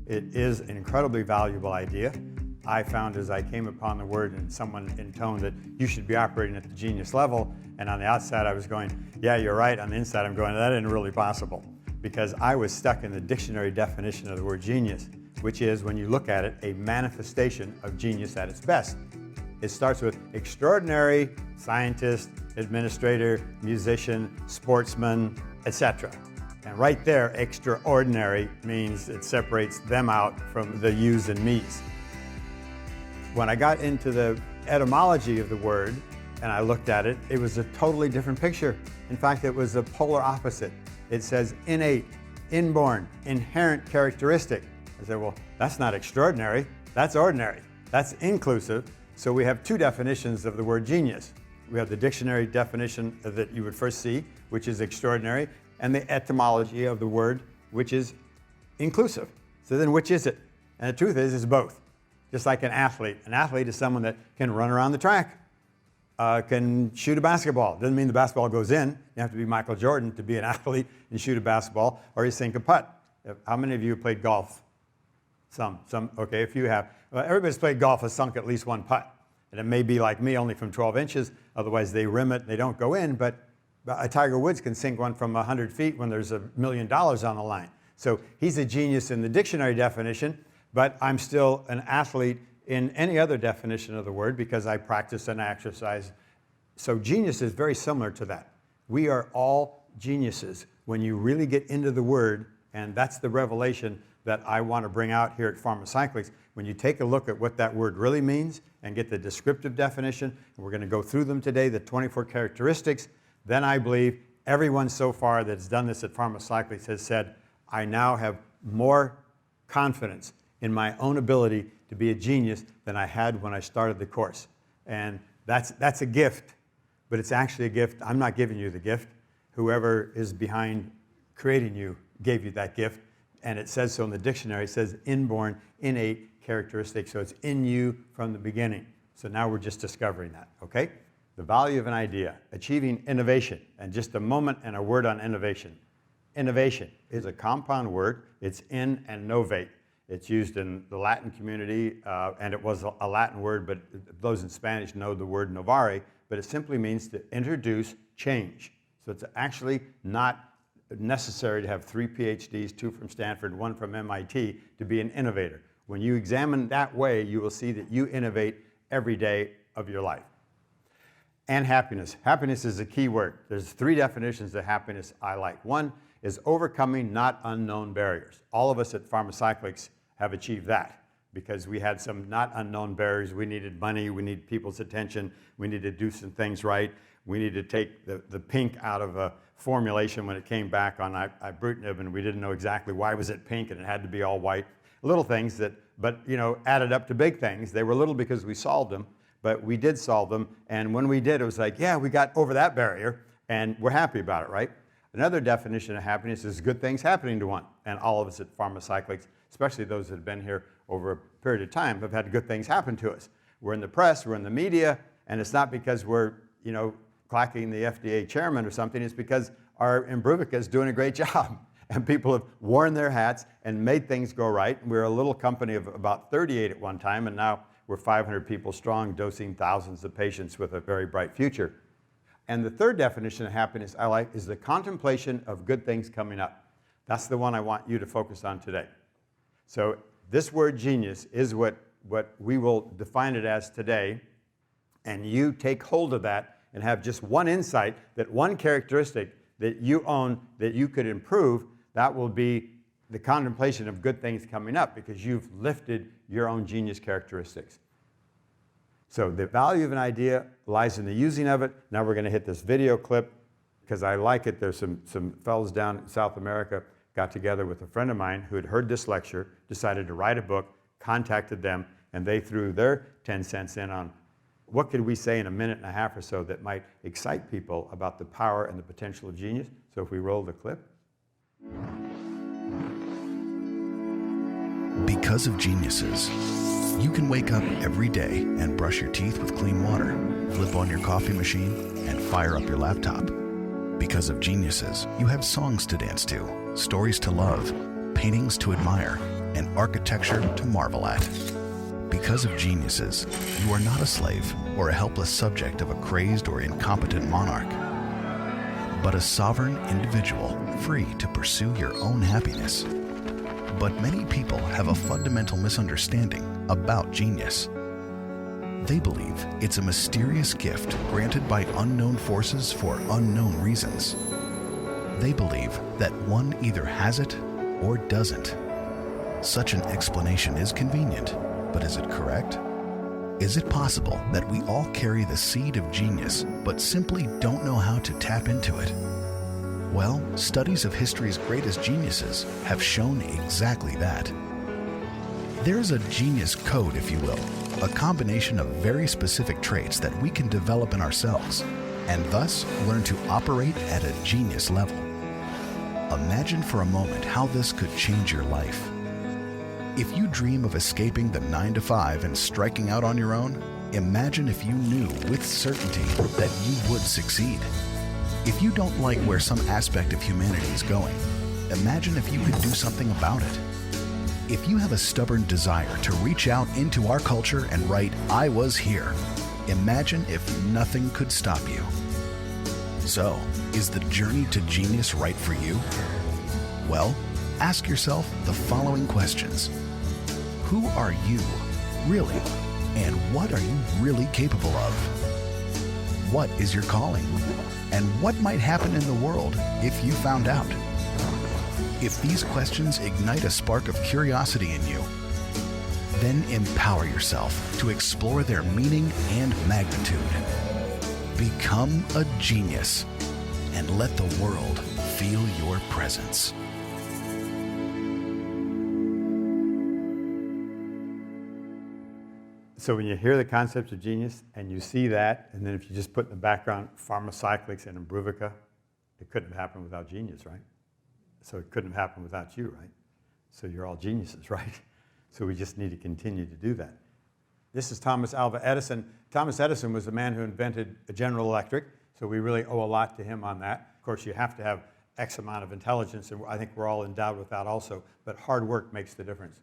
It is an incredibly valuable idea. I found as I came upon the word and someone intoned that you should be operating at the genius level, and on the outside I was going, yeah, you're right. On the inside I'm going, that isn't really possible, because I was stuck in the dictionary definition of the word genius, which is, when you look at it, a manifestation of genius at its best. It starts with extraordinary scientist, administrator, musician, sportsman, etc. And right there, extraordinary means it separates them out from the yous and me's. When I got into the etymology of the word and I looked at it, it was a totally different picture. In fact, it was a polar opposite. It says innate, inborn, inherent characteristic. I said, well, that's not extraordinary, that's ordinary, that's inclusive. So we have two definitions of the word genius. We have the dictionary definition that you would first see, which is extraordinary, and the etymology of the word, which is inclusive. So then which is it? And the truth is, it's both. Just like an athlete. An athlete is someone that can run around the track, can shoot a basketball. Doesn't mean the basketball goes in. You have to be Michael Jordan to be an athlete and shoot a basketball, or you sink a putt. How many of you have played golf? Some, okay, if you have. Well, everybody's played golf has sunk at least one putt. And it may be like me, only from 12 inches, otherwise they rim it and they don't go in, but Tiger Woods can sink one from 100 feet when there's $1 million on the line. So he's a genius in the dictionary definition, but I'm still an athlete in any other definition of the word because I practice and exercise. So genius is very similar to that. We are all geniuses when you really get into the word, and that's the revelation that I want to bring out here at Pharmacyclics. When you take a look at what that word really means and get the descriptive definition, and we're going to go through them today, the 24 characteristics, then I believe everyone so far that's done this at Pharmacyclics has said, I now have more confidence in my own ability to be a genius than I had when I started the course. And that's a gift, but it's actually a gift. I'm not giving you the gift. Whoever is behind creating you gave you that gift. And it says so in the dictionary. It says inborn, innate characteristic. So it's in you from the beginning. So now we're just discovering that, okay? The value of an idea, achieving innovation, and just a moment and a word on innovation. Innovation is a compound word. It's in and novate. It's used in the Latin community, and it was a Latin word, but those in Spanish know the word novare, but it simply means to introduce change. So it's actually not necessary to have 3 PhDs, 2 from Stanford, 1 from MIT, to be an innovator. When you examine that way, you will see that you innovate every day of your life. And happiness. Happiness is a key word. There's 3 definitions of happiness I like. One is overcoming not unknown barriers. All of us at Pharmacyclics have achieved that because we had some not unknown barriers. We needed money, we needed people's attention, we needed to do some things right. We needed to take the pink out of a formulation when it came back on ibrutinib, and we didn't know exactly why was it pink and it had to be all white. Little things that, but you know, added up to big things. They were little because we solved them, but we did solve them. And when we did, it was like, yeah, we got over that barrier and we're happy about it, right? Another definition of happiness is good things happening to one. And all of us at Pharmacyclics, especially those that have been here over a period of time, have had good things happen to us. We're in the press, we're in the media, and it's not because we're, you know, clacking the FDA chairman or something. It's because our Imbruvica is doing a great job. And people have worn their hats and made things go right. We're a little company of about 38 at one time, and now we're 500 people strong, dosing thousands of patients with a very bright future. And the third definition of happiness I like is the contemplation of good things coming up. That's the one I want you to focus on today. So this word genius is what we will define it as today, and you take hold of that and have just one insight, that one characteristic that you own that you could improve, that will be the contemplation of good things coming up because you've lifted your own genius characteristics. So the value of an idea lies in the using of it. Now we're going to hit this video clip because I like it. There's some fellows down in South America got together with a friend of mine who had heard this lecture, decided to write a book, contacted them, and they threw their 10 cents in on what could we say in a minute and a half or so that might excite people about the power and the potential of genius. So if we roll the clip. Because of geniuses, you can wake up every day and brush your teeth with clean water, flip on your coffee machine, and fire up your laptop. Because of geniuses, you have songs to dance to, stories to love, paintings to admire, and architecture to marvel at. Because of geniuses, you are not a slave or a helpless subject of a crazed or incompetent monarch, but a sovereign individual free to pursue your own happiness. But many people have a fundamental misunderstanding about genius. They believe it's a mysterious gift granted by unknown forces for unknown reasons. They believe that one either has it or doesn't. Such an explanation is convenient, but is it correct? Is it possible that we all carry the seed of genius but simply don't know how to tap into it? Well, studies of history's greatest geniuses have shown exactly that. There's a genius code, if you will, a combination of very specific traits that we can develop in ourselves and thus learn to operate at a genius level. Imagine for a moment how this could change your life. If you dream of escaping the 9-to-5 and striking out on your own, imagine if you knew with certainty that you would succeed. If you don't like where some aspect of humanity is going, imagine if you could do something about it. If you have a stubborn desire to reach out into our culture and write, "I was here," imagine if nothing could stop you. So, is the journey to genius right for you? Well, ask yourself the following questions. Who are you, really? And what are you really capable of? What is your calling? And what might happen in the world if you found out? If these questions ignite a spark of curiosity in you, then empower yourself to explore their meaning and magnitude. Become a genius and let the world feel your presence. So when you hear the concept of genius and you see that, and then if you just put in the background pharmacyclics and Imbruvica, it couldn't have happened without genius, right? So it couldn't have happened without you, right? So you're all geniuses, right? So we just need to continue to do that. This is Thomas Alva Edison. Thomas Edison was the man who invented General Electric, so we really owe a lot to him on that. Of course, you have to have X amount of intelligence, and I think we're all endowed with that also, but hard work makes the difference.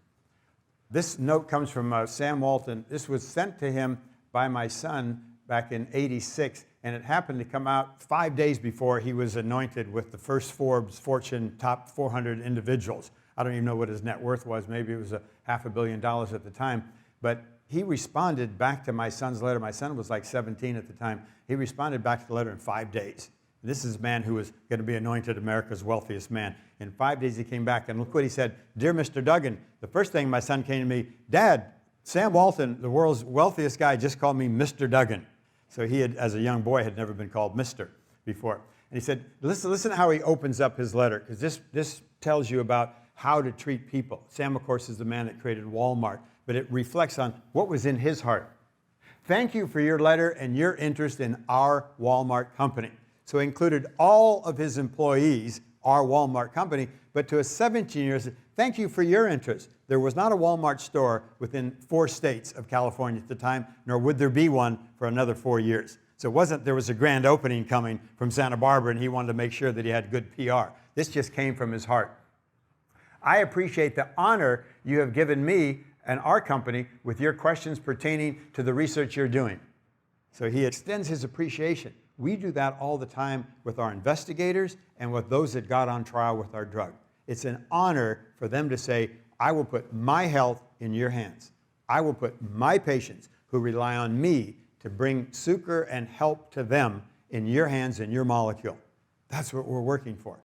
This note comes from Sam Walton. This was sent to him by my son back in '86, and it happened to come out 5 days before he was anointed with the first Forbes Fortune top 400 individuals. I don't even know what his net worth was. Maybe it was $500 million at the time. But he responded back to my son's letter. My son was like 17 at the time. He responded back to the letter in 5 days. This is a man who was going to be anointed America's wealthiest man. In 5 days, he came back, and look what he said. "Dear Mr. Duggan, the first thing my son came to me, Dad, Sam Walton, the world's wealthiest guy, just called me Mr. Duggan." So he had, as a young boy, had never been called Mr. before. And he said, listen to how he opens up his letter, because this tells you about how to treat people. Sam, of course, is the man that created Walmart, but it reflects on what was in his heart. "Thank you for your letter and your interest in our Walmart company." So he included all of his employees, our Walmart company, but to a 17-year-old, said, "Thank you for your interest." There was not a Walmart store within 4 states of California at the time, nor would there be one for another 4 years. So it wasn't there was a grand opening coming from Santa Barbara and he wanted to make sure that he had good PR. This just came from his heart. "I appreciate the honor you have given me and our company with your questions pertaining to the research you're doing." So he extends his appreciation. We do that all the time with our investigators and with those that got on trial with our drug. It's an honor for them to say, "I will put my health in your hands. I will put my patients who rely on me to bring succor and help to them in your hands and your molecule." That's what we're working for.